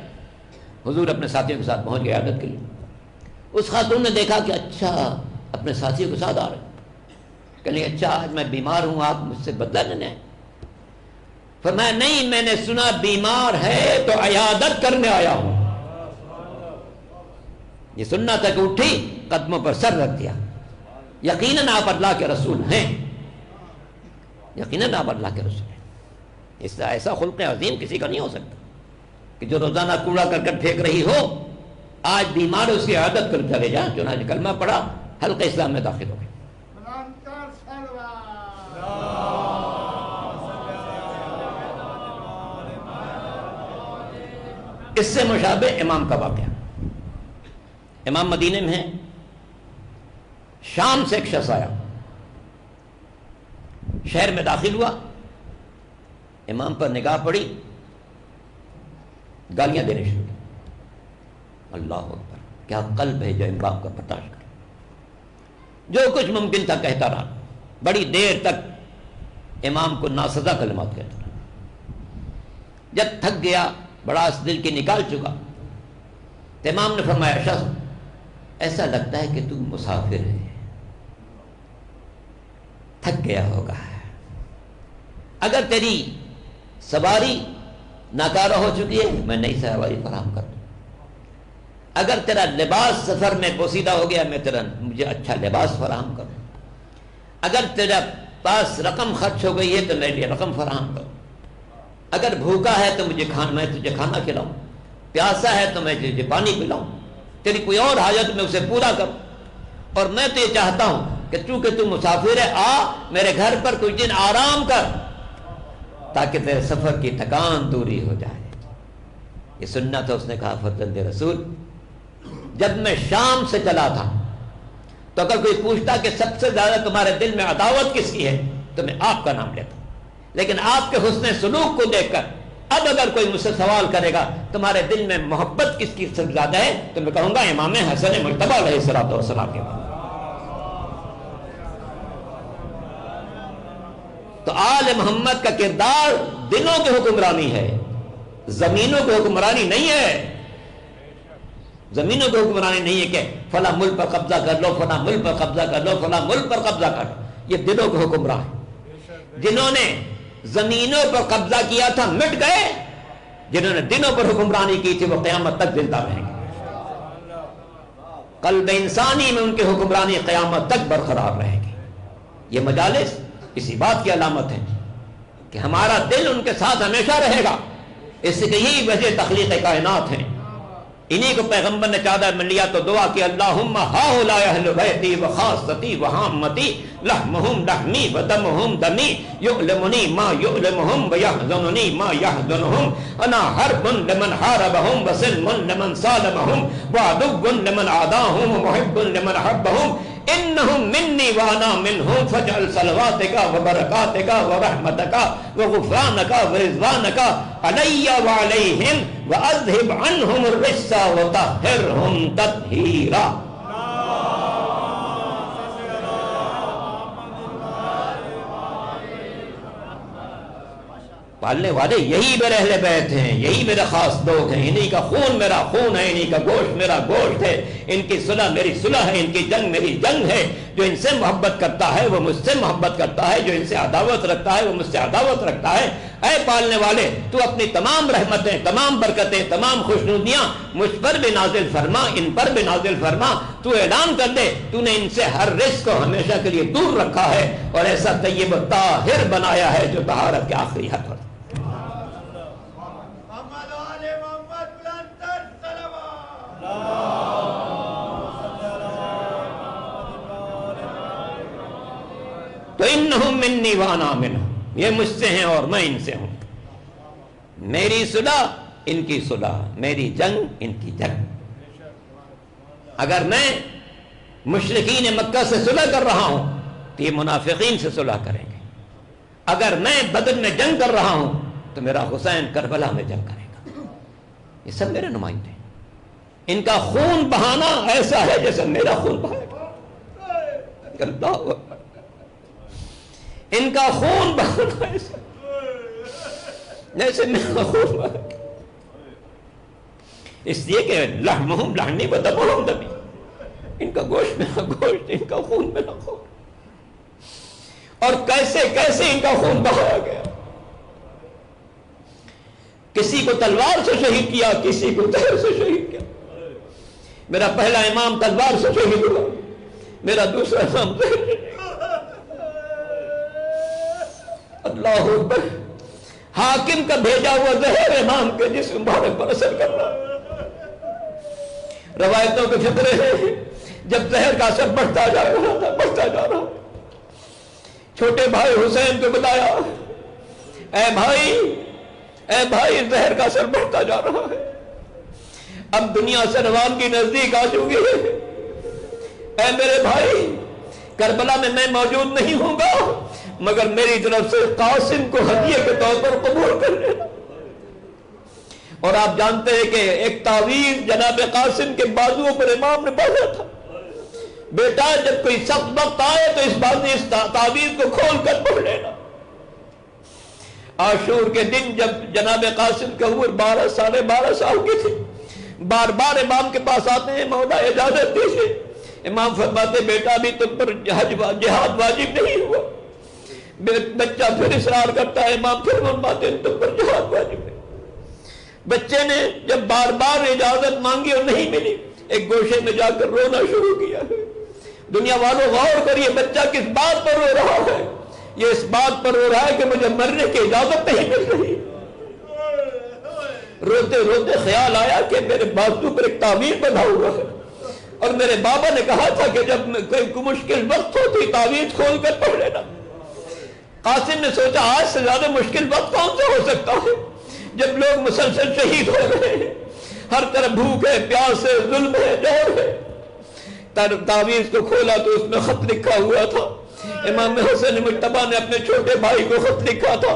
حضور اپنے ساتھیوں کے ساتھ پہنچ گئے عیادت کے لیے۔ اس خاتون نے دیکھا کہ اچھا اپنے ساتھیوں کے ساتھ آ رہے ہیں، کہنے اچھا آج میں بیمار ہوں، آپ مجھ سے بدلہ لینے آئے؟ فرمایا نہیں، میں نے سنا بیمار ہے تو عیادت کرنے آیا ہوں۔ یہ سننا تھا کہ اٹھی قدموں پر سر رکھ دیا، یقیناً آپ اللہ کے رسول ہیں، یقیناً آپ اللہ کے رسول ہیں۔ اس سے ایسا خلق عظیم کسی کا نہیں ہو سکتا کہ جو روزانہ کوڑا کرکٹ پھینک رہی ہو، آج بیمار ہے اس کی عیادت کر چلے جائیں۔ چنانچہ کلمہ پڑھا، حلقہ اسلام میں داخل ہو گئے۔ اس سے مشابہ امام کا واقعہ، امام مدینے میں ہیں، شام سے ایک شخص آیا، شہر میں داخل ہوا، امام پر نگاہ پڑی گالیاں دینے شروع کی. اللہ اکبر، کیا قلب ہے جو امام کا برداشت کرے. جو کچھ ممکن تھا کہتا رہا، بڑی دیر تک امام کو ناسزا کلمات کہتا رہا. جب تھک گیا، بڑا دل کی نکال چکا، تو امام نے فرمایا شخص ایسا لگتا ہے کہ تو مسافر ہے، تھک گیا ہوگا. اگر تیری سواری ناکارہ ہو چکی ہے میں نئی سواری فراہم کر دوں. اگر تیرا لباس سفر میں پوسیدہ ہو گیا میں مجھے اچھا لباس فراہم کروں. اگر تیرا پاس رقم خرچ ہو گئی ہے تو میرے لیے رقم فراہم کروں. اگر بھوکا ہے تو میں تجھے کھانا کھلاؤں. پیاسا ہے تو میں تجھے پانی پلاؤں. تیری کوئی اور حاجت میں اسے پورا کروں. اور میں تو یہ چاہتا ہوں کہ چونکہ تو مسافر ہے، آ میرے گھر پر کچھ دن آرام کر تاکہ تیرے سفر کی تھکان دوری ہو جائے. یہ سننا تھا. اس نے کہا فرزند رسول، جب میں شام سے چلا تھا تو اگر کوئی پوچھتا کہ سب سے زیادہ تمہارے دل میں عداوت کس کی ہے تو میں آپ کا نام لیتا. لیکن آپ کے حسن سلوک کو دیکھ کر اب اگر کوئی مجھ سے سوال کرے گا تمہارے دل میں محبت کس کی سب سے زیادہ ہے تو میں کہوں گا امام حسن مجتبی علیہ الصلوۃ والسلام کے بارے. تو آل محمد کا کردار دلوں کی حکمرانی ہے، زمینوں کی حکمرانی نہیں ہے. زمینوں کی حکمرانی نہیں ہے کہ فلاں ملک پر قبضہ کر لو، فلاں ملک پر قبضہ کر لو، فلاں ملک پر قبضہ کر لو. یہ دلوں کے حکمران ہیں. جنہوں نے زمینوں پر قبضہ کیا تھا مٹ گئے، جنہوں نے دلوں پر حکمرانی کی تھی وہ قیامت تک زندہ رہیں گے. قلب انسانی میں ان کی حکمرانی قیامت تک برقرار رہے گی. یہ مجالس اسی بات کی علامت ہے کہ ہمارا دل ان کے ساتھ ہمیشہ رہے گا. اس سے کہ یہی وجہ تخلیق کائنات ہیں. انہی کو پیغمبر نے چادر میں لیا تو دعا کی اللہم ہاؤلاء اہل بیتی وخاصتی وحامتی لحمہم لحمی ودمہم دمی یعلمنی ما یعلمہم ویحزننی ما یحزنہم انا حرب لمن حاربہم وسلم لمن سالمہم وعدو لمن عاداہم ومحب لمن حبہم انہم منی وانا منہم فجعل صلواتک وبرکاتک ورحمتک وغفرانک ورضوانک علی وعلیہم واذہب عنہم الرجس وطہرہم تطہیرا. پالنے والے یہی میرے اہل بیت ہیں، یہی میرے خاص لوگ ہیں. انہی کا خون میرا خون ہے، انہی کا گوشت میرا گوشت ہے. ان کی صلح میری صلح ہے، ان کی جنگ میری جنگ ہے. جو ان سے محبت کرتا ہے وہ مجھ سے محبت کرتا ہے، جو ان سے عداوت رکھتا ہے وہ مجھ سے عداوت رکھتا ہے. اے پالنے والے، تو اپنی تمام رحمتیں، تمام برکتیں، تمام خوشنودیاں مجھ پر بھی نازل فرما، ان پر بھی نازل فرما. تو اعلان کر دے تو نے ان سے ہر رزق کو ہمیشہ کے لیے دور رکھا ہے اور ایسا طیب و طاہر بنایا ہے جو طہارت کے آخری حد پر. تو انہم منی وانا منہم، یہ مجھ سے ہیں اور میں ان سے ہوں. میری صلح ان کی صلح، میری جنگ ان کی جنگ. اگر میں مشرکین مکہ سے صلح کر رہا ہوں تو یہ منافقین سے صلح کریں گے. اگر میں بدر میں جنگ کر رہا ہوں تو میرا حسین کربلا میں جنگ کرے گا. یہ سب میرے نمائندے ہیں. ان کا خون بہانا ایسا ہے جیسے میرا خون بہائے گا. ان کا خون بہانا ایسا جیسے میرا خون بہائے گا. اس لیے کہ لحمہم لحمی ودمہم دمی، ان کا گوشت میرا گوشت، ان کا خون میرا خون. اور کیسے کیسے ان کا خون بہایا گیا. کسی کو تلوار سے شہید کیا، کسی کو تیر سے شہید کیا. میرا پہلا امام تلوار سے شہید ہوا، میرا دوسرا امام اللہ اکبر. حاکم کا بھیجا ہوا زہر امام کے جسم مبارک پر اثر کر رہا. روایتوں کے فطرے ہیں جب زہر کا اثر بڑھتا جا رہا تھا، بڑھتا جا رہا، چھوٹے بھائی حسین کو بتایا اے بھائی زہر کا اثر بڑھتا جا رہا ہے، اب دنیا سے روانگی نزدیک آ چکی ہے. اے میرے بھائی، کربلا میں میں موجود نہیں ہوں گا مگر میری طرف سے قاسم کو ہدیے کے طور پر قبول کر لینا. اور آپ جانتے ہیں کہ ایک تعویذ جناب قاسم کے بازوؤں پر امام نے باندھا تھا، بیٹا جب کوئی سخت وقت آئے تو اس تعویذ کو کھول کر پڑھ لینا۔ عاشور کے دن جب جناب قاسم کی عمر 12 سال کی تھی، بار بار امام کے پاس آتے ہیں، مولا اجازت دیجیے۔ امام فرماتے بیٹا ابھی تم پر جہاد واجب نہیں ہوا۔ بچہ پھر اصرار کرتا ہے، امام پھر فرماتے ہیں تم پر جہاد واجب نہیں۔ بچے نے جب بار بار اجازت مانگی اور نہیں ملی، ایک گوشے میں جا کر رونا شروع کیا۔ دنیا والوں غور کریے، بچہ کس بات پر رو رہا ہے؟ یہ اس بات پر رو رہا ہے کہ مجھے مرنے کی اجازت نہیں مل رہی۔ روتے روتے خیال آیا کہ میرے بازو پر ایک تعویذ بندھا ہوا ہے، اور میرے بابا نے کہا تھا کہ جب کوئی مشکل وقت ہوتی تعویذ کھول کر پڑھ لینا۔ قاسم نے سوچا آج سے زیادہ مشکل وقت کون سا ہو سکتا ہے جب لوگ مسلسل شہید ہو رہے ہیں، ہر طرف بھوک ہے، پیاس ہے، ظلم ہے، جور ہے۔ تعویذ کو کھولا تو اس میں خط لکھا ہوا تھا۔ امام حسن مجتبی نے اپنے چھوٹے بھائی کو خط لکھا تھا،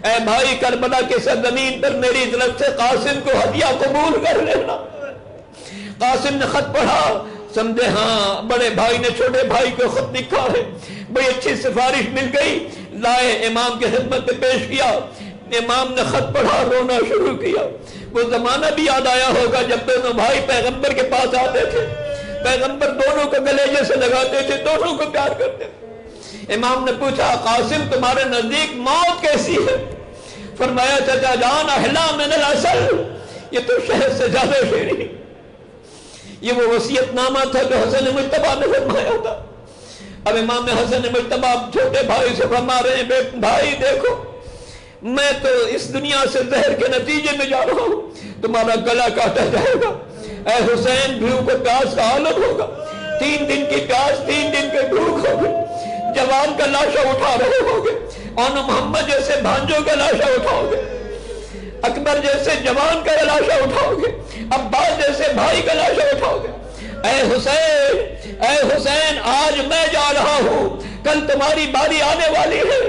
اے بھائی کربلا کی سرزمین پر میری طرف سے قاسم کو ہدیہ قبول کر لینا۔ قاسم نے خط پڑھا، سمجھے ہاں بڑے بھائی نے چھوٹے بھائی کو خط لکھا ہے، بڑی اچھی سفارش مل گئی، لائے امام کی خدمت میں پیش کیا۔ امام نے خط پڑھا، رونا شروع کیا۔ وہ زمانہ بھی یاد آیا ہوگا جب دونوں بھائی پیغمبر کے پاس آتے تھے، پیغمبر دونوں کو گلے جیسے لگاتے تھے، دونوں کو پیار کرتے تھے۔ امام نے پوچھا قاسم تمہارے نزدیک موت کیسی ہے؟ فرمایا چچا جان احلا من العسل، یہ تو شہد سے زیادہ شیریں۔ یہ وہ وصیت نامہ تھا جو حسن مجتبی نے فرمایا تھا۔ اب امام حسن مجتبی چھوٹے بھائی سے فرما رہے ہیں بھائی دیکھو میں تو اس دنیا سے زہر کے نتیجے میں جا رہا ہوں، تمہارا گلا کاٹا جائے گا۔ اے حسین بھوک و پیاس کا عالم ہوگا، 3 دن کی پیاس 3 دن کے بھوک ہوگی، جوان کا لاشا اٹھا رہے ہوگے، اور محمد جیسے بھانجوں کا لاشا اٹھاؤ گے، اکبر جیسے جوان کا لاشا اٹھاؤ گے، عباس جیسے بھائی کا لاشا اٹھاؤ گے۔ اے حسین آج میں جا رہا ہوں، کل تمہاری باری آنے والی ہے۔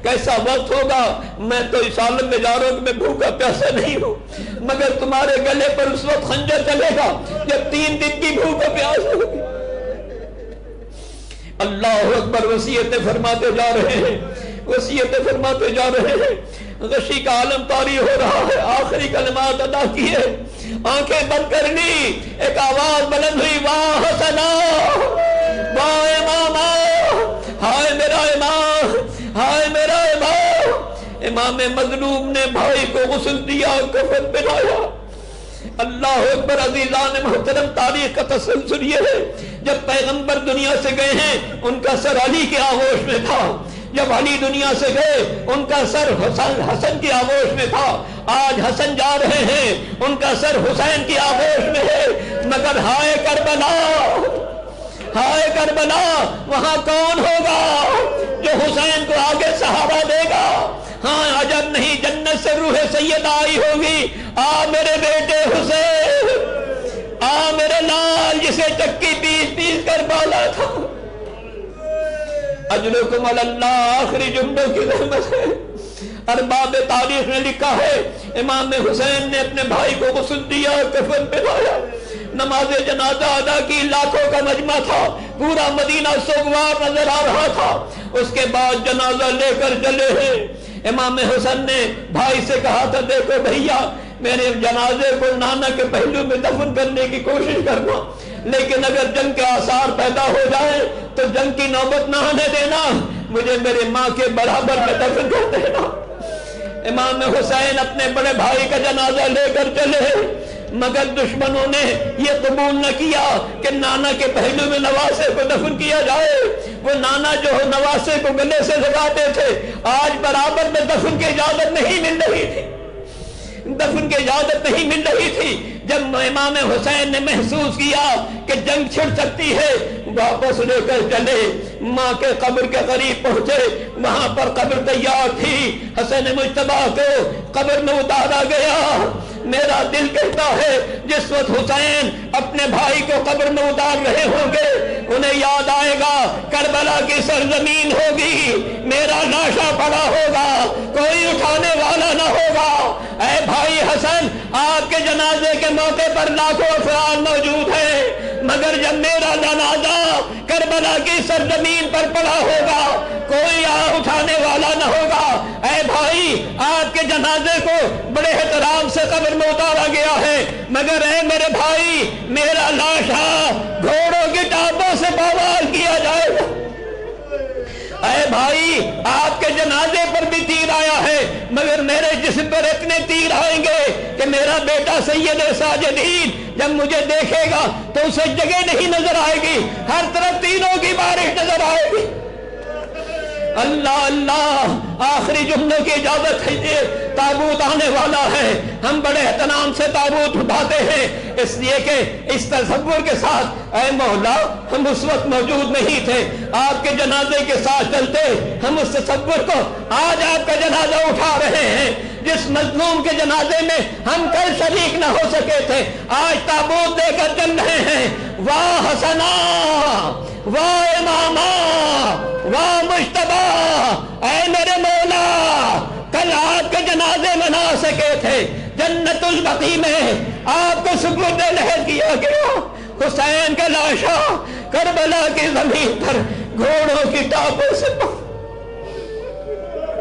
کیسا وقت ہوگا، میں تو اس عالم میں جا رہا ہوں کہ میں بھوکا پیاسا نہیں ہوں، مگر تمہارے گلے پر اس وقت خنجر چلے گا جب 3 دن کی بھوک و پیاس ہوگی۔ اللہ اکبر، وصیتیں فرماتے جا رہے ہیں، وصیتیں فرماتے جا رہے ہیں۔ غشی کا عالم طاری ہو رہا ہے، آخری کلمات ادا کیے، آنکھیں بند کر لی، ایک آواز بلند ہوئی، واہ حسنا واہ اماما، ہائے میرا امام، ہائے میرا امام۔ امام مظلوم نے بھائی کو غسل دیا، کفن پہنایا۔ اللہ اکبر، عزیزان محترم، تاریخ کا تسلسل یہ ہے جب پیغمبر دنیا سے گئے ہیں ان کا سر علی کے آغوش میں تھا، جب علی دنیا سے گئے ان کا سر حسن کی آغوش میں تھا، آج حسن جا رہے ہیں ان کا سر حسین کی آغوش میں ہے۔ مگر ہائے کربلا، ہائے کربلا، وہاں کون ہوگا جو حسین کو آگے سہارا دے گا؟ ہاں عجب نہیں، جنت سے روح سید آئی ہوگی، آ میرے بیٹے حسین، آ میرے لال جسے چکی پیس پیس کر بالا تھا۔ اجلکم علی اللہ، آخری جملوں کی رحمت ہے۔ ارباب تاریخ نے لکھا ہے امام حسین نے اپنے بھائی کو غسل دیا، کفن پہنایا، نماز جنازہ ادا کی، لاکھوں کا مجمع تھا، پورا مدینہ سوگوار نظر آ رہا تھا۔ اس کے بعد جنازہ لے کر چلے ہیں۔ امام حسن نے بھائی سے کہا تھا دیکھو بھیا میرے جنازے کو نانا کے پہلو میں دفن کرنے کی کوشش کرنا، لیکن اگر جنگ کے آثار پیدا ہو جائے تو جنگ کی نوبت نہ آنے دینا، مجھے میرے ماں کے برابر میں دفن کر دینا۔ امام حسین اپنے بڑے بھائی کا جنازہ لے کر چلے، مگر دشمنوں نے یہ قبول نہ کیا کہ نانا کے پہلو میں نواسے کو دفن کیا جائے۔ وہ نانا جو نواسے کو گلے سے لگاتے تھے، آج برابر میں دفن کی اجازت نہیں مل رہی تھی، دفن کی اجازت نہیں مل رہی تھی۔ جب امام حسین نے محسوس کیا کہ جنگ چھڑ سکتی ہے، واپس لے کر چلے، ماں کے قبر کے قریب پہنچے، وہاں پر قبر تیار تھی، حسن مجتبی کو قبر میں اتارا گیا۔ میرا دل کہتا ہے جس وقت حسین اپنے بھائی کو قبر میں اتار رہے ہوں گے انہیں یاد آئے گا کربلا کی سرزمین ہوگی، میرا لاشا پڑا ہوگا، کوئی اٹھانے والا نہ ہوگا۔ اے بھائی حسن، آپ کے جنازے کے موقع پر لاکھوں افراد موجود ہیں، مگر جب میرا جنازہ کربلا کی سرزمین پر پڑا ہوگا کوئی اٹھانے والا نہ ہوگا۔ اے بھائی، آپ کے جنازے کو بڑے احترام سے قبر میں اتارا گیا ہے، مگر اے میرے بھائی، میرا لاشا گھوڑوں کی ٹانپوں سے بوال کیا جائے گا۔ اے بھائی، آپ کے جنازے پر بھی تیر آیا ہے، مگر میرے جسم پر اتنے تیر آئیں گے کہ میرا بیٹا سید ساجدین جب مجھے دیکھے گا تو اسے جگہ نہیں نظر آئے گی، ہر طرف تیروں کی بارش نظر آئے گی۔ اللہ اللہ، آخری جملے کی اجازت ہے، تابوت آنے والا ہے، ہم بڑے احترام سے تابوت اٹھاتے ہیں، اس لیے کہ اس تصور کے ساتھ اے مولا ہم اس وقت موجود نہیں تھے، آپ کے جنازے کے ساتھ چلتے ہم اس تصور کو آج آپ کا جنازہ اٹھا رہے ہیں۔ جس مظلوم کے جنازے میں ہم کل شریک نہ ہو سکے تھے، آج تابوت دے کر چل رہے ہیں۔ واہ حسنا، واہ اماما، واہ مجتبی، اے میرے مولا، کل آپ کے جنازے میں نہ آ سکے تھے، جنت البقیع میں آپ کو سپرد لحد کیا گیا۔ حسین کا لاشا کربلا کی زمین پر گھوڑوں کی ٹانپوں سے